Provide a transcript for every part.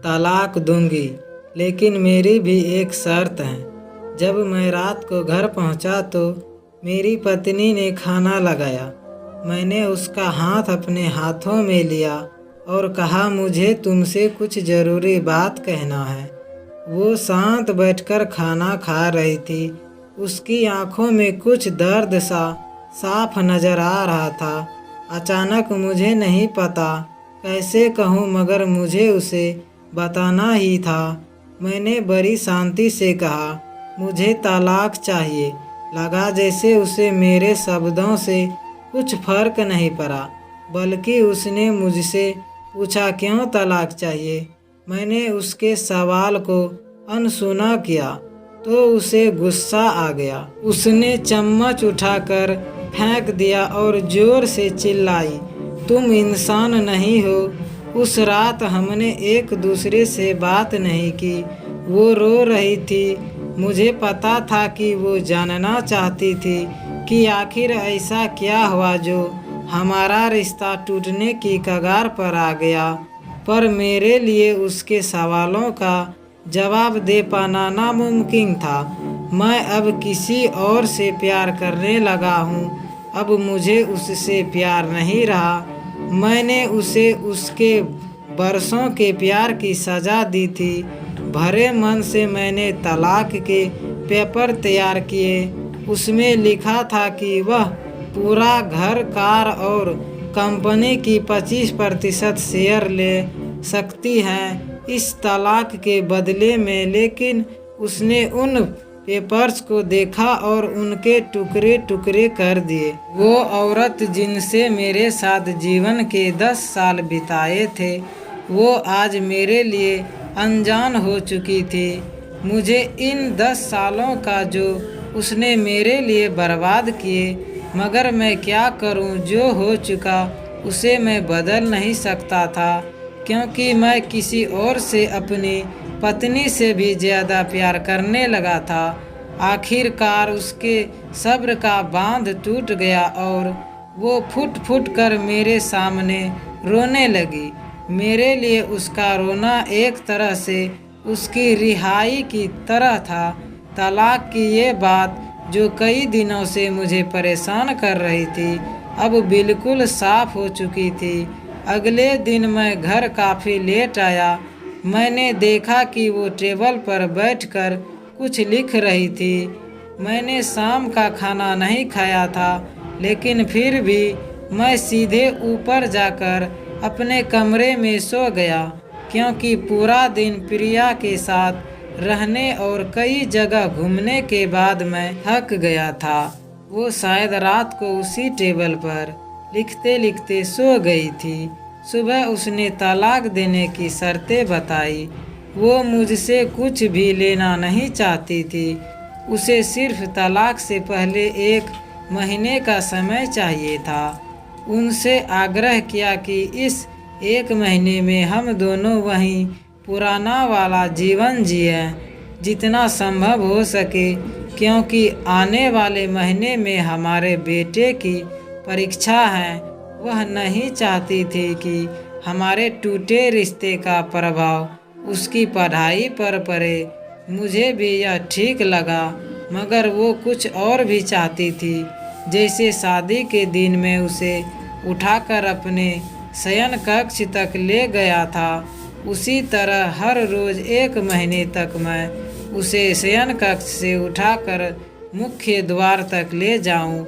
तलाक दूंगी, लेकिन मेरी भी एक शर्त है। जब मैं रात को घर पहुंचा तो मेरी पत्नी ने खाना लगाया। मैंने उसका हाथ अपने हाथों में लिया और कहा, मुझे तुमसे कुछ ज़रूरी बात कहना है। वो शांत बैठकर खाना खा रही थी। उसकी आंखों में कुछ दर्द सा साफ नजर आ रहा था। अचानक मुझे नहीं पता कैसे कहूँ, मगर मुझे उसे बताना ही था। मैंने बड़ी शांति से कहा, मुझे तलाक चाहिए। लगा जैसे उसे मेरे शब्दों से कुछ फर्क नहीं पड़ा, बल्कि उसने मुझसे पूछा, क्यों तलाक चाहिए। मैंने उसके सवाल को अनसुना किया तो उसे गुस्सा आ गया। उसने चम्मच उठाकर फेंक दिया और जोर से चिल्लाई, तुम इंसान नहीं हो। उस रात हमने एक दूसरे से बात नहीं की। वो रो रही थी। मुझे पता था कि वो जानना चाहती थी कि आखिर ऐसा क्या हुआ जो हमारा रिश्ता टूटने की कगार पर आ गया। पर मेरे लिए उसके सवालों का जवाब दे पाना नामुमकिन था। मैं अब किसी और से प्यार करने लगा हूँ। अब मुझे उससे प्यार नहीं रहा। मैंने उसे उसके बरसों के प्यार की सज़ा दी थी। भरे मन से मैंने तलाक के पेपर तैयार किए। उसमें लिखा था कि वह पूरा घर, कार और कंपनी की 25% शेयर ले सकती है इस तलाक के बदले में। लेकिन उसने उन पेपर्स को देखा और उनके टुकड़े टुकड़े कर दिए। वो औरत जिनसे मेरे साथ जीवन के 10 साल बिताए थे, वो आज मेरे लिए अनजान हो चुकी थी। मुझे इन 10 सालों का जो उसने मेरे लिए बर्बाद किए, मगर मैं क्या करूं, जो हो चुका उसे मैं बदल नहीं सकता था, क्योंकि मैं किसी और से अपनी पत्नी से भी ज़्यादा प्यार करने लगा था। आखिरकार उसके सब्र का बांध टूट गया और वो फुट फुट कर मेरे सामने रोने लगी। मेरे लिए उसका रोना एक तरह से उसकी रिहाई की तरह था। तलाक की ये बात जो कई दिनों से मुझे परेशान कर रही थी, अब बिल्कुल साफ हो चुकी थी। अगले दिन मैं घर काफ़ी लेट आया। मैंने देखा कि वो टेबल पर बैठकर कुछ लिख रही थी। मैंने शाम का खाना नहीं खाया था, लेकिन फिर भी मैं सीधे ऊपर जाकर अपने कमरे में सो गया, क्योंकि पूरा दिन प्रिया के साथ रहने और कई जगह घूमने के बाद मैं थक गया था। वो शायद रात को उसी टेबल पर लिखते लिखते सो गई थी। सुबह उसने तलाक देने की शर्तें बताई। वो मुझसे कुछ भी लेना नहीं चाहती थी। उसे सिर्फ तलाक से पहले 1 महीने का समय चाहिए था। उनसे आग्रह किया कि इस 1 महीने में हम दोनों वहीं पुराना वाला जीवन जिए जितना संभव हो सके, क्योंकि आने वाले महीने में हमारे बेटे की परीक्षा है। वह नहीं चाहती थी कि हमारे टूटे रिश्ते का प्रभाव उसकी पढ़ाई पर पड़े। मुझे भी यह ठीक लगा, मगर वो कुछ और भी चाहती थी। जैसे शादी के दिन में उसे उठाकर अपने शयन कक्ष तक ले गया था, उसी तरह हर रोज़ 1 महीने तक मैं उसे शयन कक्ष से उठाकर मुख्य द्वार तक ले जाऊं।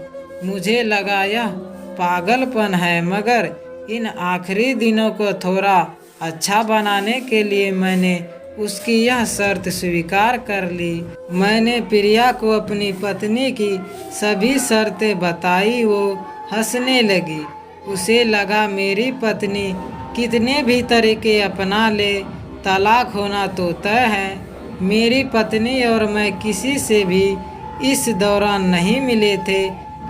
मुझे लगा यह पागलपन है, मगर इन आखिरी दिनों को थोड़ा अच्छा बनाने के लिए मैंने उसकी यह शर्त स्वीकार कर ली। मैंने प्रिया को अपनी पत्नी की सभी शर्तें बताई। वो हंसने लगी। उसे लगा मेरी पत्नी कितने भी तरीके अपना ले, तलाक होना तो तय है। मेरी पत्नी और मैं किसी से भी इस दौरान नहीं मिले थे,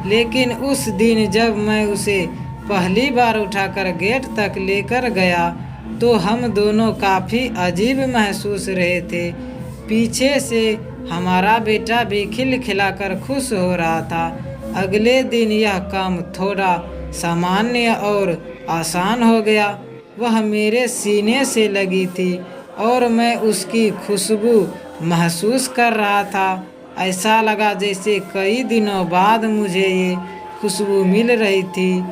लेकिन उस दिन जब मैं उसे पहली बार उठाकर गेट तक लेकर गया तो हम दोनों काफ़ी अजीब महसूस रहे थे। पीछे से हमारा बेटा भी खिलखिलाकर खुश हो रहा था। अगले दिन यह काम थोड़ा सामान्य और आसान हो गया। वह मेरे सीने से लगी थी और मैं उसकी खुशबू महसूस कर रहा था। ऐसा लगा जैसे कई दिनों बाद मुझे ये खुशबू मिल रही थी,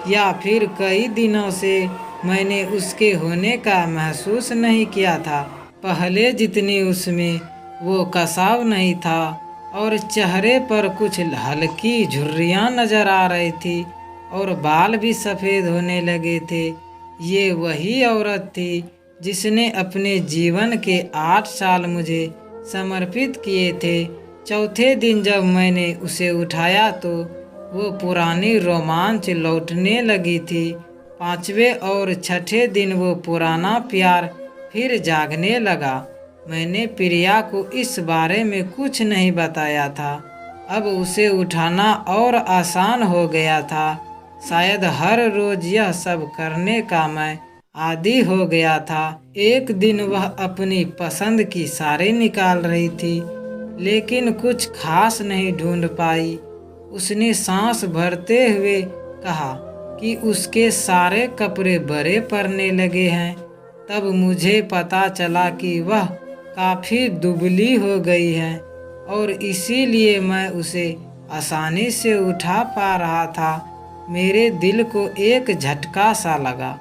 या फिर कई दिनों से मैंने उसके होने का महसूस नहीं किया था। पहले जितनी उसमें वो कसाव नहीं था, और चेहरे पर कुछ हल्की झुर्रियाँ नजर आ रही थी, और बाल भी सफ़ेद होने लगे थे। ये वही औरत थी जिसने अपने जीवन के 8 साल मुझे समर्पित किए थे। चौथे दिन जब मैंने उसे उठाया तो वो पुरानी रोमांच लौटने लगी थी। 5वें और 6ठे दिन वो पुराना प्यार फिर जागने लगा। मैंने प्रिया को इस बारे में कुछ नहीं बताया था। अब उसे उठाना और आसान हो गया था। शायद हर रोज यह सब करने का मैं आदी हो गया था। एक दिन वह अपनी पसंद की साड़ी निकाल रही थी, लेकिन कुछ खास नहीं ढूंढ पाई। उसने सांस भरते हुए कहा कि उसके सारे कपड़े बड़े पड़ने लगे हैं। तब मुझे पता चला कि वह काफ़ी दुबली हो गई है, और इसीलिए मैं उसे आसानी से उठा पा रहा था। मेरे दिल को एक झटका सा लगा।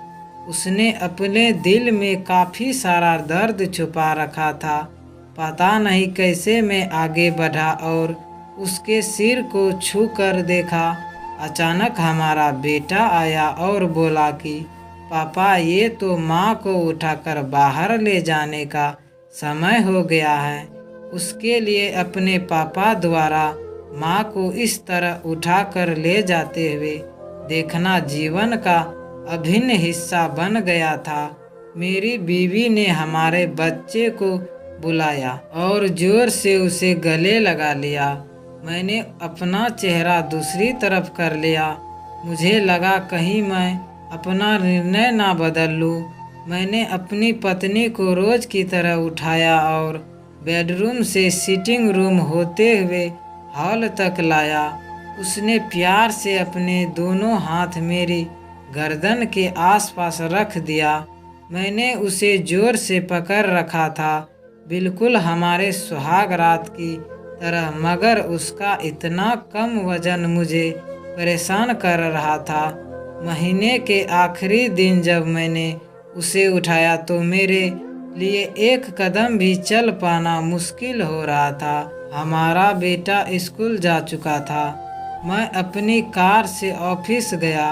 उसने अपने दिल में काफ़ी सारा दर्द छुपा रखा था। पता नहीं कैसे मैं आगे बढ़ा और उसके सिर को छू कर देखा। अचानक हमारा बेटा आया और बोला कि पापा, ये तो माँ को उठाकर बाहर ले जाने का समय हो गया है। उसके लिए अपने पापा द्वारा माँ को इस तरह उठाकर ले जाते हुए देखना जीवन का अभिन्न हिस्सा बन गया था। मेरी बीवी ने हमारे बच्चे को बुलाया और जोर से उसे गले लगा लिया। मैंने अपना चेहरा दूसरी तरफ कर लिया। मुझे लगा कहीं मैं अपना निर्णय ना बदल लूं। मैंने अपनी पत्नी को रोज की तरह उठाया और बेडरूम से सिटिंग रूम होते हुए हॉल तक लाया। उसने प्यार से अपने दोनों हाथ मेरी गर्दन के आसपास रख दिया। मैंने उसे जोर से पकड़ रखा था, बिल्कुल हमारे सुहाग रात की तरह, मगर उसका इतना कम वजन मुझे परेशान कर रहा था। महीने के आखिरी दिन जब मैंने उसे उठाया तो मेरे लिए एक कदम भी चल पाना मुश्किल हो रहा था। हमारा बेटा स्कूल जा चुका था। मैं अपनी कार से ऑफिस गया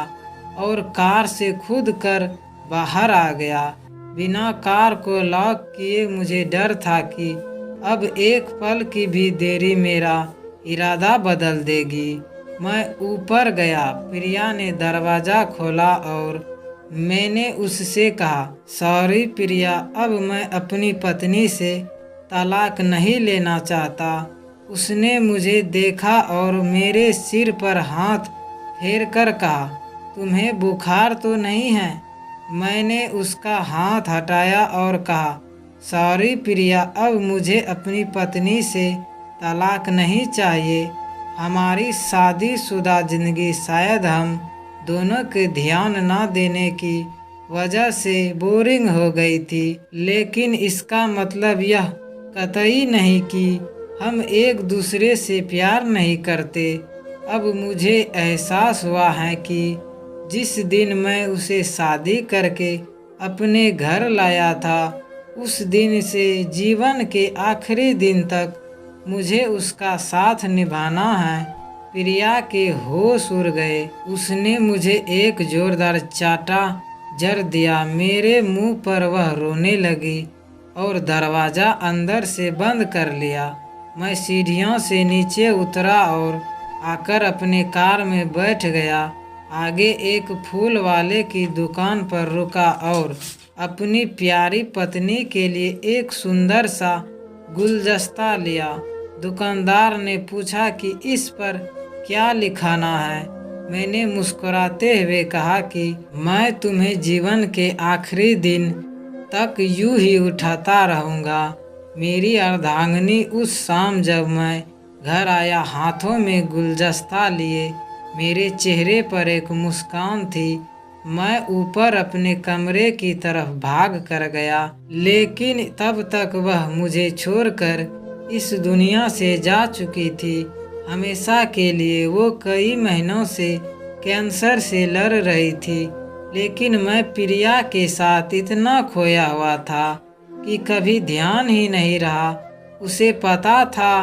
और कार से खुद कर बाहर आ गया। बिना कार को लॉक किए मुझे डर था कि अब एक पल की भी देरी मेरा इरादा बदल देगी। मैं ऊपर गया। प्रिया ने दरवाज़ा खोला और मैंने उससे कहा, सॉरी प्रिया, अब मैं अपनी पत्नी से तलाक नहीं लेना चाहता। उसने मुझे देखा और मेरे सिर पर हाथ फेर कर कहा, तुम्हें बुखार तो नहीं है? मैंने उसका हाथ हटाया और कहा, सॉरी प्रिया, अब मुझे अपनी पत्नी से तलाक नहीं चाहिए। हमारी शादीशुदा जिंदगी शायद हम दोनों के ध्यान ना देने की वजह से बोरिंग हो गई थी, लेकिन इसका मतलब यह कतई नहीं कि हम एक दूसरे से प्यार नहीं करते। अब मुझे एहसास हुआ है कि जिस दिन मैं उसे शादी करके अपने घर लाया था, उस दिन से जीवन के आखिरी दिन तक मुझे उसका साथ निभाना है। प्रिया के होश उड़ गए। उसने मुझे एक जोरदार चाटा जड़ दिया। मेरे मुंह पर वह रोने लगी और दरवाज़ा अंदर से बंद कर लिया। मैं सीढ़ियों से नीचे उतरा और आकर अपने कार में बैठ गया। आगे एक फूल वाले की दुकान पर रुका और अपनी प्यारी पत्नी के लिए एक सुंदर सा गुलदस्ता लिया। दुकानदार ने पूछा कि इस पर क्या लिखाना है। मैंने मुस्कुराते हुए कहा कि मैं तुम्हें जीवन के आखिरी दिन तक यूं ही उठाता रहूँगा। मेरी अर्धांगिनी उस शाम जब मैं घर आया हाथों में गुलदस्ता लिए, मेरे चेहरे पर एक मुस्कान थी मैं ऊपर अपने कमरे की तरफ भाग कर गया, लेकिन तब तक वह मुझे छोड़कर इस दुनिया से जा चुकी थी। हमेशा के लिए वो कई महीनों से कैंसर से लड़ रही थी, लेकिन मैं प्रिया के साथ इतना खोया हुआ था कि कभी ध्यान ही नहीं रहा। उसे पता था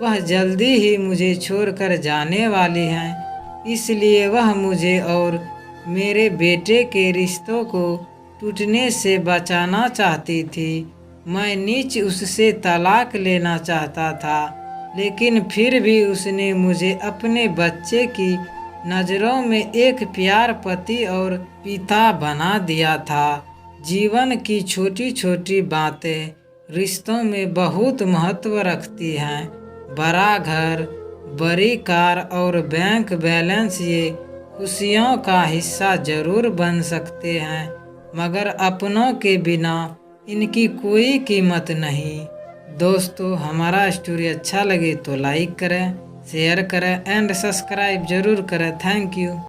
वह जल्दी ही मुझे छोड़कर जाने वाली हैं, इसलिए वह मुझे और मेरे बेटे के रिश्तों को टूटने से बचाना चाहती थी। मैं नीच उससे तलाक लेना चाहता था, लेकिन फिर भी उसने मुझे अपने बच्चे की नज़रों में एक प्यार पति और पिता बना दिया था। जीवन की छोटी छोटी बातें रिश्तों में बहुत महत्व रखती हैं। बड़ा घर, बड़ी कार और बैंक बैलेंस ये खुशियों का हिस्सा जरूर बन सकते हैं, मगर अपनों के बिना इनकी कोई कीमत नहीं। दोस्तों, हमारा स्टोरी अच्छा लगे तो लाइक करें, शेयर करें एंड सब्सक्राइब जरूर करें। Thank you.